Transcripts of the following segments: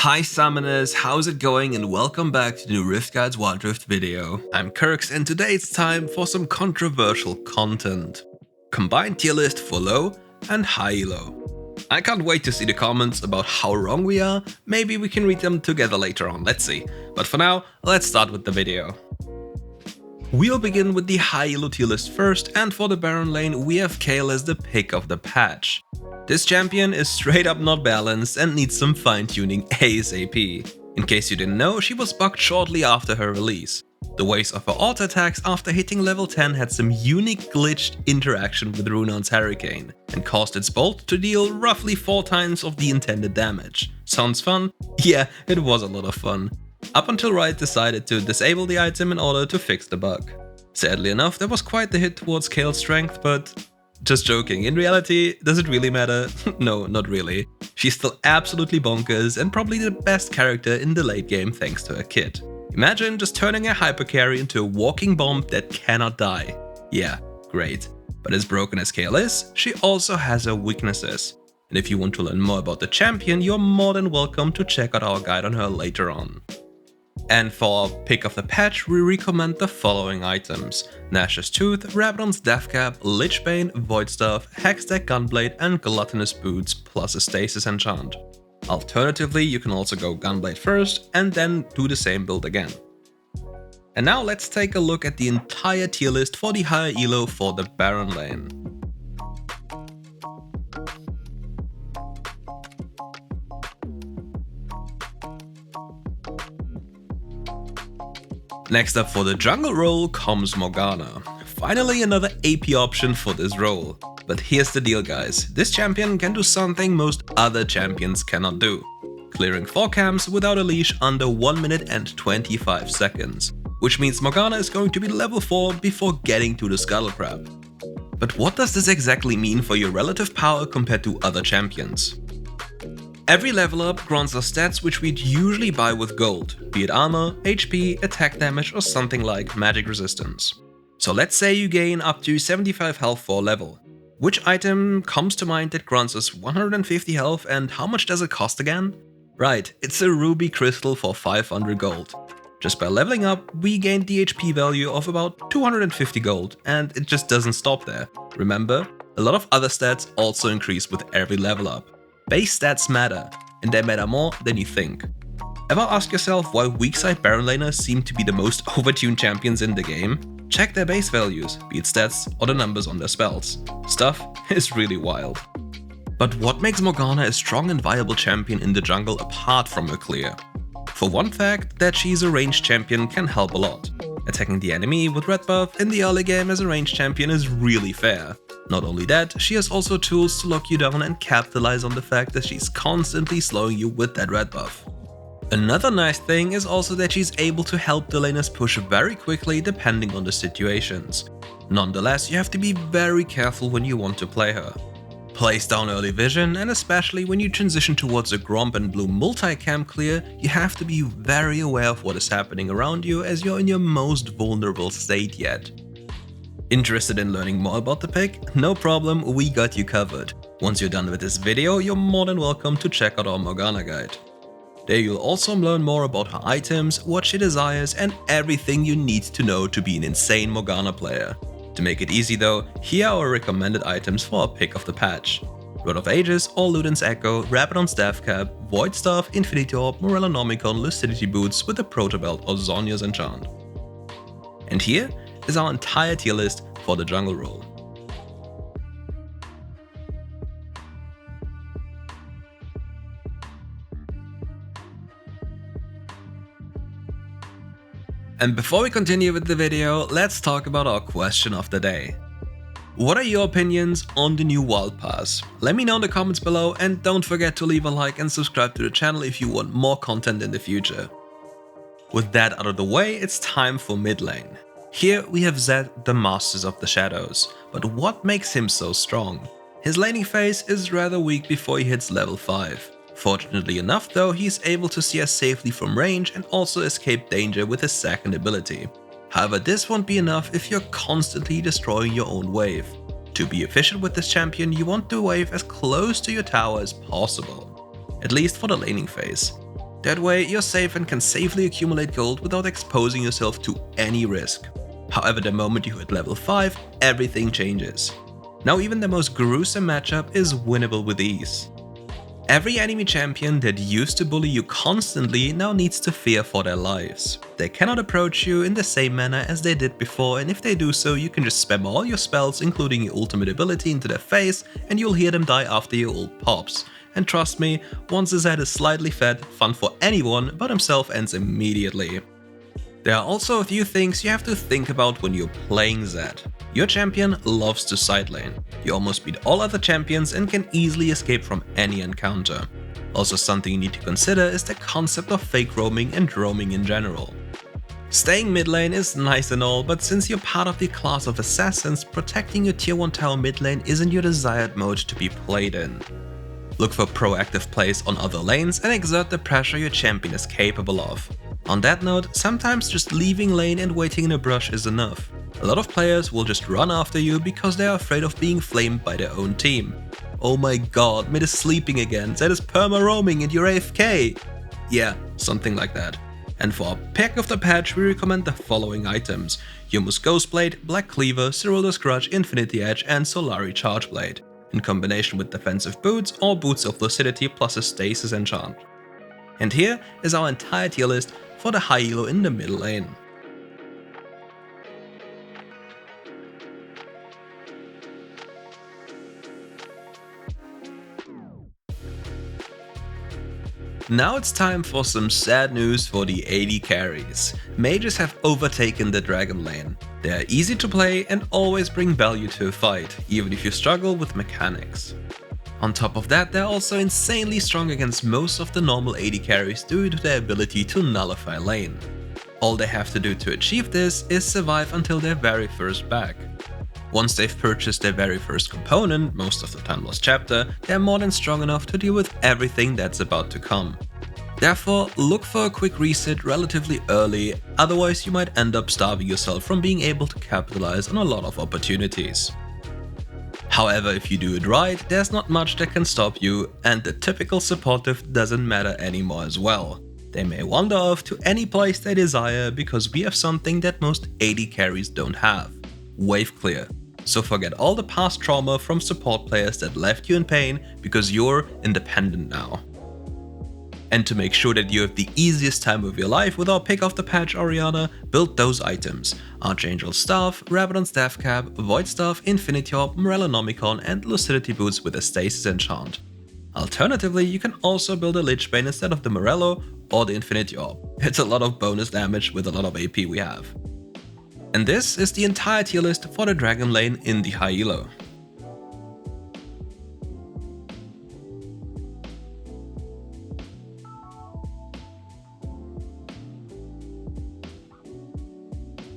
Hi Summoners, how's it going and welcome back to the RiftGuides WildRift video. I'm Kirks and today it's time for some controversial content. Combined tier list for low and HighElo. I can't wait to see the comments about how wrong we are, maybe we can read them together later on, let's see. But for now, let's start with the video. We'll begin with the HighElo tier list first, and for the Baron lane we have Kayle as the pick of the patch. This champion is straight up not balanced and needs some fine tuning ASAP. In case you didn't know, she was bugged shortly after her release. The waves of her auto attacks after hitting level 10 had some unique glitched interaction with Runaan's Hurricane and caused its bolt to deal roughly 4 times of the intended damage. Sounds fun? Yeah, it was a lot of fun. Up until Riot decided to disable the item in order to fix the bug. Sadly enough, there was quite the hit towards Kayle's strength, but just joking, in reality, does it really matter? No, not really. She's still absolutely bonkers and probably the best character in the late game thanks to her kit. Imagine just turning a hypercarry into a walking bomb that cannot die. Yeah, great. But as broken as Kayle is, she also has her weaknesses. And if you want to learn more about the champion, you're more than welcome to check out our guide on her later on. And for our pick of the patch, we recommend the following items: Nash's Tooth, Rabadon's Death Cap, Lichbane, Void Staff, Hextech Gunblade and Gluttonous Boots plus a Stasis enchant. Alternatively, you can also go Gunblade first and then do the same build again. And now let's take a look at the entire tier list for the higher elo for the Baron lane. Next up for the jungle role comes Morgana. Finally another AP option for this role. But here's the deal guys, this champion can do something most other champions cannot do. Clearing 4 camps without a leash under 1 minute and 25 seconds. Which means Morgana is going to be level 4 before getting to the Scuttle Crab. But what does this exactly mean for your relative power compared to other champions? Every level up grants us stats which we'd usually buy with gold, be it armor, HP, attack damage or something like magic resistance. So let's say you gain up to 75 health for a level. Which item comes to mind that grants us 150 health and how much does it cost again? Right, it's a ruby crystal for 500 gold. Just by leveling up, we gained the HP value of about 250 gold and it just doesn't stop there. Remember, a lot of other stats also increase with every level up. Base stats matter, and they matter more than you think. Ever ask yourself why weak side Baron laners seem to be the most overtuned champions in the game? Check their base values, be it stats or the numbers on their spells. Stuff is really wild. But what makes Morgana a strong and viable champion in the jungle apart from her clear? For one fact, that she's a ranged champion can help a lot. Attacking the enemy with red buff in the early game as a ranged champion is really fair. Not only that, she has also tools to lock you down and capitalize on the fact that she's constantly slowing you with that red buff. Another nice thing is also that she's able to help the laners push very quickly depending on the situations. Nonetheless, you have to be very careful when you want to play her. Place down early vision, and especially when you transition towards a Gromp and Blue multi-camp clear, you have to be very aware of what is happening around you as you're in your most vulnerable state yet. Interested in learning more about the pick? No problem, we got you covered. Once you're done with this video, you're more than welcome to check out our Morgana guide. There you'll also learn more about her items, what she desires, and everything you need to know to be an insane Morgana player. To make it easy though, here are our recommended items for our pick of the patch. Rod of Ages or Luden's Echo, Rabadon's Death Cap, Void Staff, Infinity Orb, Morellonomicon, Lucidity Boots with a Proto Belt or Zhonya's Enchant. And here is our entire tier list for the jungle role. And before we continue with the video, let's talk about our question of the day. What are your opinions on the new Wild Pass? Let me know in the comments below and don't forget to leave a like and subscribe to the channel if you want more content in the future. With that out of the way, it's time for mid lane. Here we have Zed, the Masters of the Shadows, but what makes him so strong? His laning phase is rather weak before he hits level 5. Fortunately enough though, he is able to see us safely from range and also escape danger with his second ability. However, this won't be enough if you're constantly destroying your own wave. To be efficient with this champion, you want the wave as close to your tower as possible, at least for the laning phase. That way you're safe and can safely accumulate gold without exposing yourself to any risk. However, the moment you hit level 5, everything changes. Now even the most gruesome matchup is winnable with ease. Every enemy champion that used to bully you constantly now needs to fear for their lives. They cannot approach you in the same manner as they did before, and if they do so, you can just spam all your spells including your ultimate ability into their face and you'll hear them die after your ult pops. And trust me, once his head is slightly fed, fun for anyone but himself ends immediately. There are also a few things you have to think about when you're playing Zed. Your champion loves to side lane. You almost beat all other champions and can easily escape from any encounter. Also, something you need to consider is the concept of fake roaming and roaming in general. Staying mid lane is nice and all, but since you're part of the class of assassins, protecting your tier 1 tower mid lane isn't your desired mode to be played in. Look for proactive plays on other lanes and exert the pressure your champion is capable of. On that note, sometimes just leaving lane and waiting in a brush is enough. A lot of players will just run after you because they are afraid of being flamed by their own team. Oh my god, mid is sleeping again, that is perma roaming and you're AFK! Yeah, something like that. And for our pick of the patch, we recommend the following items: Humus Ghostblade, Black Cleaver, Cyrilda's Grudge, Infinity Edge and Solari Chargeblade, in combination with defensive boots or boots of lucidity plus a stasis enchant. And here is our entire tier list for the HighElo in the middle lane. Now it's time for some sad news for the AD carries. Mages have overtaken the Dragon lane. They are easy to play and always bring value to a fight, even if you struggle with mechanics. On top of that, they're also insanely strong against most of the normal AD carries due to their ability to nullify lane. All they have to do to achieve this is survive until their very first back. Once they've purchased their very first component, most of the time Lost Chapter, they're more than strong enough to deal with everything that's about to come. Therefore, look for a quick reset relatively early, otherwise you might end up starving yourself from being able to capitalize on a lot of opportunities. However, if you do it right, there's not much that can stop you, and the typical supportive doesn't matter anymore as well. They may wander off to any place they desire because we have something that most AD carries don't have: wave clear. So forget all the past trauma from support players that left you in pain because you're independent now. And to make sure that you have the easiest time of your life with our pick of the patch Orianna, build those items: Archangel Staff, Rabadon Staff Cap, Void Staff, Infinity Orb, Morellonomicon and Lucidity Boots with a Stasis enchant. Alternatively, you can also build a Lich Bane instead of the Morello or the Infinity Orb. It's a lot of bonus damage with a lot of AP we have. And this is the entire tier list for the Dragon lane in the HighElo.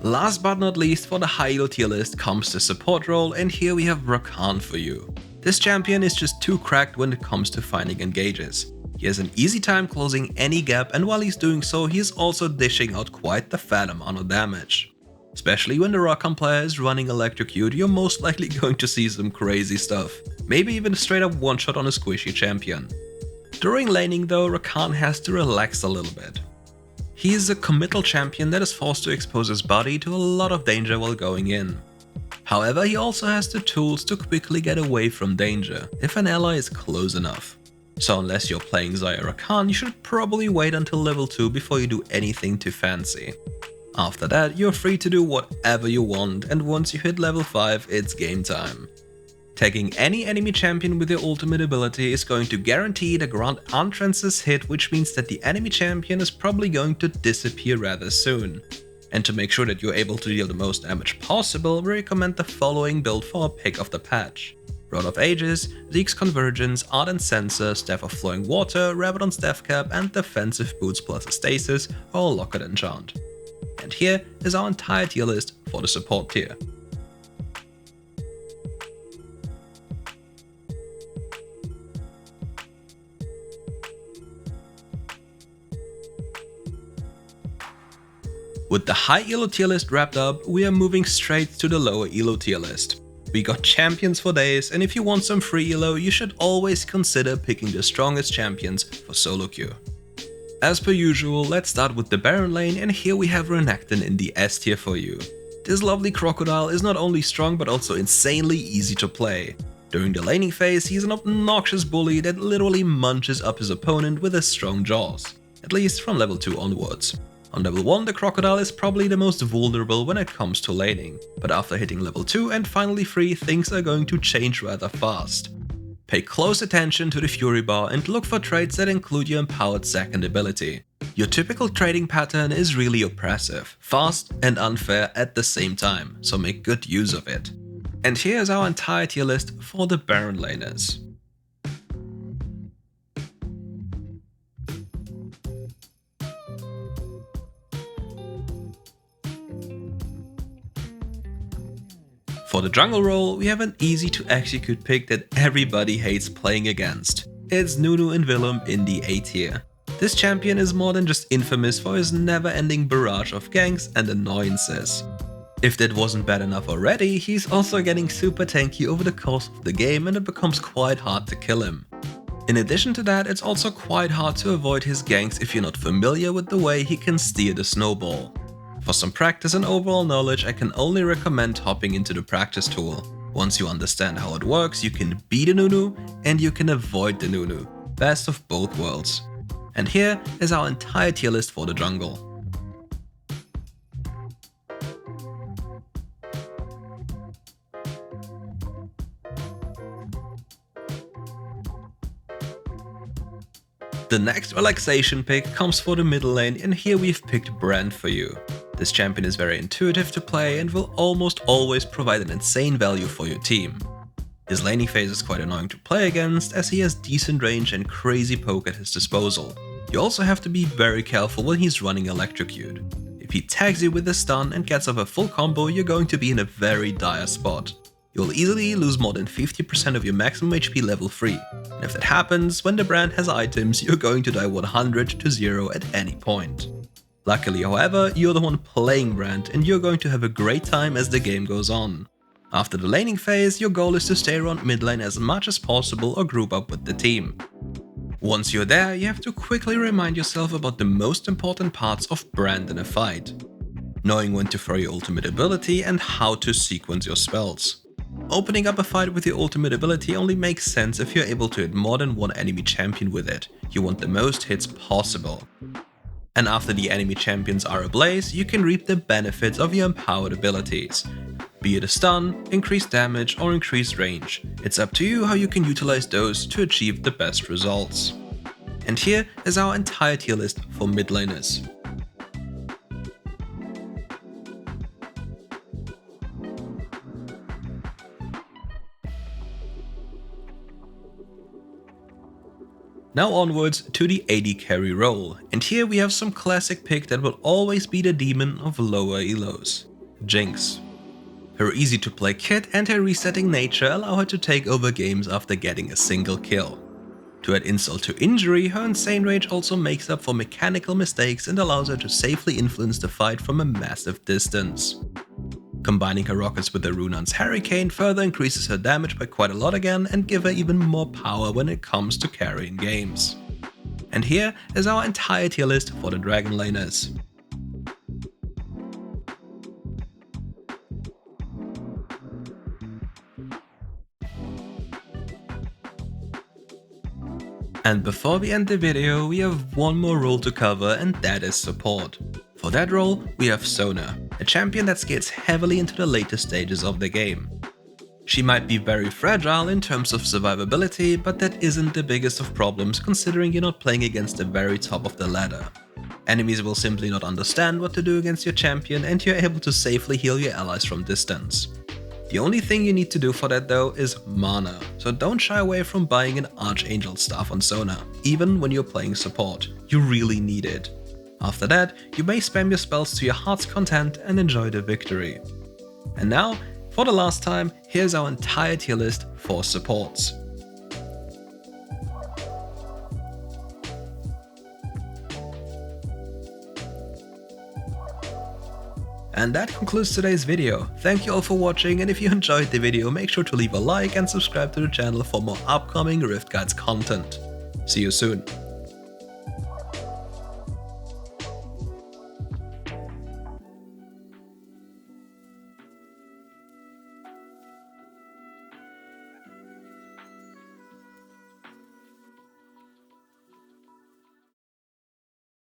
Last but not least, for the HighElo tier list comes the support role, and here we have Rakan for you. This champion is just too cracked when it comes to finding engages. He has an easy time closing any gap, and while he's doing so, he is also dishing out quite the fat amount of damage. Especially when the Rakan player is running Electrocute, you're most likely going to see some crazy stuff. Maybe even a straight up one shot on a squishy champion. During laning though, Rakan has to relax a little bit. He is a committal champion that is forced to expose his body to a lot of danger while going in. However, he also has the tools to quickly get away from danger if an ally is close enough. So unless you're playing Xayah Rakan, you should probably wait until level 2 before you do anything too fancy. After that, you're free to do whatever you want, and once you hit level 5, it's game time. Tagging any enemy champion with your ultimate ability is going to guarantee the Grand Entrance's hit, which means that the enemy champion is probably going to disappear rather soon. And to make sure that you're able to deal the most damage possible, we recommend the following build for our pick of the patch: Rod of Ages, Zeke's Convergence, Ardent Sensor, Staff of Flowing Water, Rabadon Staff Cap and Defensive Boots plus a Stasis or Locket Enchant. And here is our entire tier list for the support tier. With the HighElo tier list wrapped up, we are moving straight to the lower Elo tier list. We got champions for days, and if you want some free Elo, you should always consider picking the strongest champions for solo queue. As per usual, let's start with the Baron lane, and here we have Renekton in the S tier for you. This lovely crocodile is not only strong but also insanely easy to play. During the laning phase, he's an obnoxious bully that literally munches up his opponent with his strong jaws, at least from level 2 onwards. On level 1, the crocodile is probably the most vulnerable when it comes to laning, but after hitting level 2 and finally 3, things are going to change rather fast. Pay close attention to the Fury bar and look for traits that include your empowered second ability. Your typical trading pattern is really oppressive, fast and unfair at the same time, so make good use of it. And here's our entire tier list for the Baron laners. For the jungle role, we have an easy to execute pick that everybody hates playing against. It's Nunu and Willem in the A tier. This champion is more than just infamous for his never-ending barrage of ganks and annoyances. If that wasn't bad enough already, he's also getting super tanky over the course of the game and it becomes quite hard to kill him. In addition to that, it's also quite hard to avoid his ganks if you're not familiar with the way he can steer the snowball. For some practice and overall knowledge, I can only recommend hopping into the practice tool. Once you understand how it works, you can beat a Nunu and you can avoid the Nunu. Best of both worlds. And here is our entire tier list for the jungle. The next relaxation pick comes for the middle lane, and here we've picked Brand for you. This champion is very intuitive to play and will almost always provide an insane value for your team. His laning phase is quite annoying to play against as he has decent range and crazy poke at his disposal. You also have to be very careful when he's running Electrocute. If he tags you with a stun and gets off a full combo, you're going to be in a very dire spot. You'll easily lose more than 50% of your maximum HP level 3, and if that happens, when the Brand has items, you're going to die 100 to 0 at any point. Luckily, however, you're the one playing Brand and you're going to have a great time as the game goes on. After the laning phase, your goal is to stay around mid lane as much as possible or group up with the team. Once you're there, you have to quickly remind yourself about the most important parts of Brand in a fight. Knowing when to throw your ultimate ability and how to sequence your spells. Opening up a fight with your ultimate ability only makes sense if you're able to hit more than one enemy champion with it. You want the most hits possible. And after the enemy champions are ablaze, you can reap the benefits of your empowered abilities. Be it a stun, increased damage or increased range. It's up to you how you can utilize those to achieve the best results. And here is our entire tier list for mid laners. Now onwards to the AD carry role, and here we have some classic pick that will always be the demon of lower elos, Jinx. Her easy to play kit and her resetting nature allow her to take over games after getting a single kill. To add insult to injury, her insane rage also makes up for mechanical mistakes and allows her to safely influence the fight from a massive distance. Combining her rockets with the Runan's Hurricane further increases her damage by quite a lot again and give her even more power when it comes to carrying games. And here is our entire tier list for the Dragon laners. And before we end the video, we have one more role to cover, and that is support. For that role, we have Sona, a champion that scales heavily into the later stages of the game. She might be very fragile in terms of survivability, but that isn't the biggest of problems considering you're not playing against the very top of the ladder. Enemies will simply not understand what to do against your champion and you're able to safely heal your allies from distance. The only thing you need to do for that though is mana, so don't shy away from buying an Archangel staff on Sona, even when you're playing support. You really need it. After that, you may spam your spells to your heart's content and enjoy the victory. And now, for the last time, here's our entire tier list for supports. And that concludes today's video. Thank you all for watching, and if you enjoyed the video, make sure to leave a like and subscribe to the channel for more upcoming RiftGuides content. See you soon.